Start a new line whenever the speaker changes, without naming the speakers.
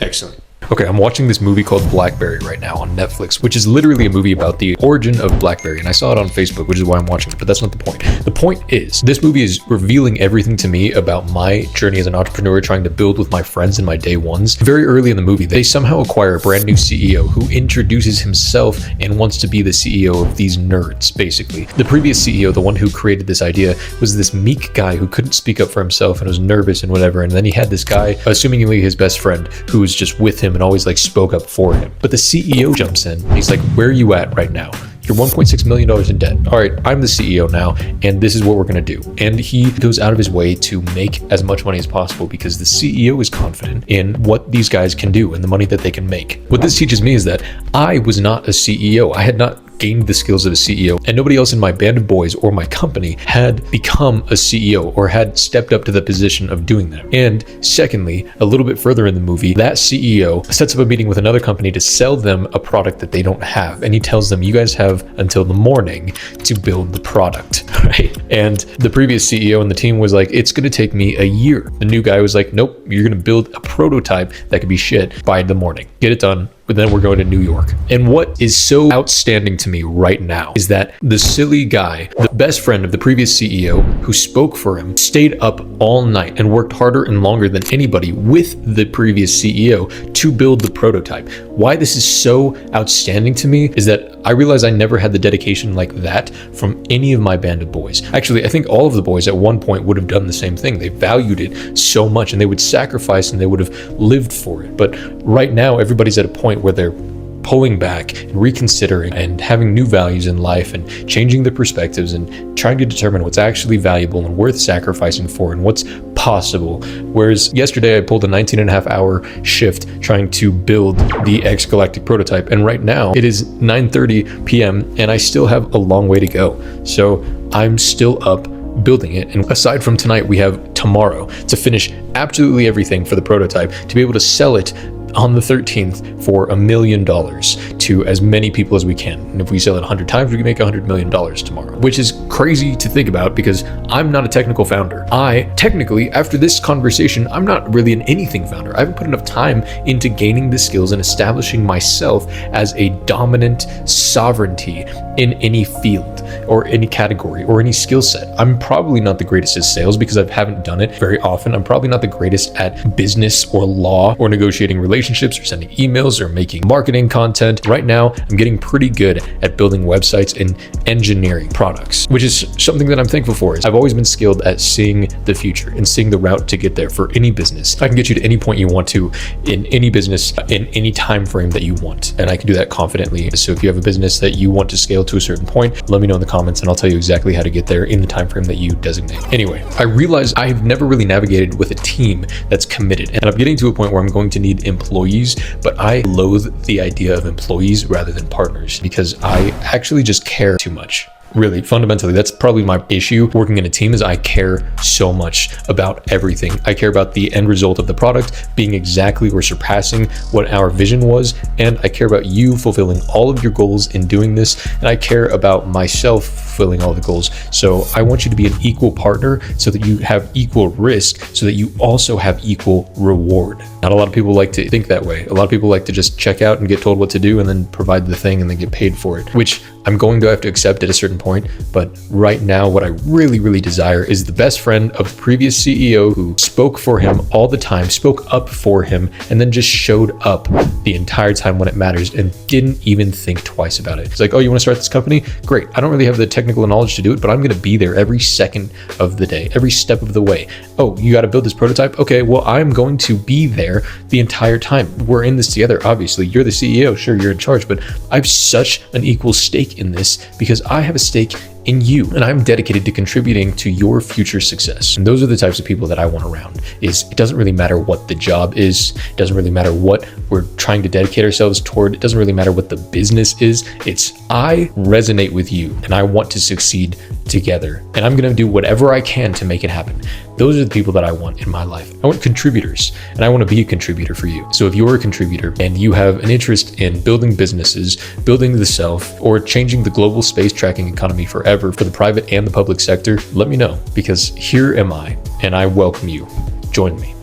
Excellent. Okay, I'm watching this movie called BlackBerry right now on Netflix, which is literally a movie about the origin of BlackBerry, and I saw it on Facebook, which is why I'm watching it, but that's not the point. The point is, this movie is revealing everything to me about my journey as an entrepreneur, trying to build with my friends in my day ones. Very early in the movie, they somehow acquire a brand new CEO who introduces himself and wants to be the CEO of these nerds, basically. The previous CEO, the one who created this idea, was this meek guy who couldn't speak up for himself and was nervous and whatever, and then he had this guy, assumingly his best friend, who was just with him and always like spoke up for him. But the CEO jumps in. He's like, where are you at right now? You're $1.6 million in debt. All right, I'm the CEO now, and this is what we're going to do. And he goes out of his way to make as much money as possible because the CEO is confident in what these guys can do and the money that they can make. What this teaches me is that I was not a CEO. I had not gained the skills of a CEO, and nobody else in my band of boys or my company had become a CEO or had stepped up to the position of doing that. And secondly, a little bit further in the movie, that CEO sets up a meeting with another company to sell them a product that they don't have. And he tells them, you guys have until the morning to build the product, right? And the previous CEO and the team was like, it's going to take me a year. The new guy was like, nope, you're going to build a prototype that could be shit by the morning. Get it done. But then we're going to New York. And what is so outstanding to me right now is that the silly guy, the best friend of the previous CEO who spoke for him, stayed up all night and worked harder and longer than anybody with the previous CEO to build the prototype. Why this is so outstanding to me is that I realize I never had the dedication like that from any of my band of boys. Actually, I think all of the boys at one point would have done the same thing. They valued it so much and they would sacrifice and they would have lived for it. But right now, everybody's at a point where they're pulling back and reconsidering and having new values in life and changing their perspectives and trying to determine what's actually valuable and worth sacrificing for and what's possible. Whereas yesterday I pulled a 19.5-hour shift trying to build the ExGalactic prototype, and right now it is 9:30 p.m. and I still have a long way to go. So I'm still up building it, and aside from tonight, we have tomorrow to finish absolutely everything for the prototype to be able to sell it on the 13th for $1 million to as many people as we can. And if we sell it 100 times, we can make $100 million tomorrow, which is crazy to think about because I'm not a technical founder. Technically, after this conversation, I'm not really an anything founder. I haven't put enough time into gaining the skills and establishing myself as a dominant sovereignty in any field or any category or any skill set. I'm probably not the greatest at sales because I haven't done it very often. I'm probably not the greatest at business or law or negotiating relationships or sending emails or making marketing content. Right now, I'm getting pretty good at building websites and engineering products, which is something that I'm thankful for. I've always been skilled at seeing the future and seeing the route to get there for any business. I can get you to any point you want to in any business in any time frame that you want, and I can do that confidently. So if you have a business that you want to scale to a certain point, let me know in the comments and I'll tell you exactly how to get there in the time frame that you designate. Anyway, I realized I've never really navigated with a team that's committed, and I'm getting to a point where I'm going to need employees, but I loathe the idea of employees rather than partners because I actually just care too much. Really, fundamentally, that's probably my issue working in a team is I care so much about everything. I care about the end result of the product being exactly or surpassing what our vision was, and I care about you fulfilling all of your goals in doing this, and I care about myself fulfilling all the goals. So I want you to be an equal partner so that you have equal risk so that you also have equal reward. Not a lot of people like to think that way. A lot of people like to just check out and get told what to do and then provide the thing and then get paid for it, which I'm going to have to accept at a certain point. But right now, what I really, really desire is the best friend of the previous CEO who spoke for him all the time, spoke up for him, and then just showed up the entire time when it matters and didn't even think twice about it. It's like, oh, you want to start this company? Great. I don't really have the technical knowledge to do it, but I'm going to be there every second of the day, every step of the way. Oh, you got to build this prototype? Okay, well, I'm going to be there the entire time. We're in this together, obviously. You're the CEO, sure, you're in charge, but I have such an equal stake in this because I have a stake in you, and I'm dedicated to contributing to your future success. And those are the types of people that I want around. It doesn't really matter what the job is, it doesn't really matter what we're trying to dedicate ourselves toward, it doesn't really matter what the business is. It's I resonate with you and I want to succeed together, and I'm going to do whatever I can to make it happen. Those are the people that I want in my life. I want contributors, and I want to be a contributor for you. So if you're a contributor and you have an interest in building businesses, building the self, or changing the global space tracking economy forever for the private and the public sector, let me know, because here am I, and I welcome you. Join me.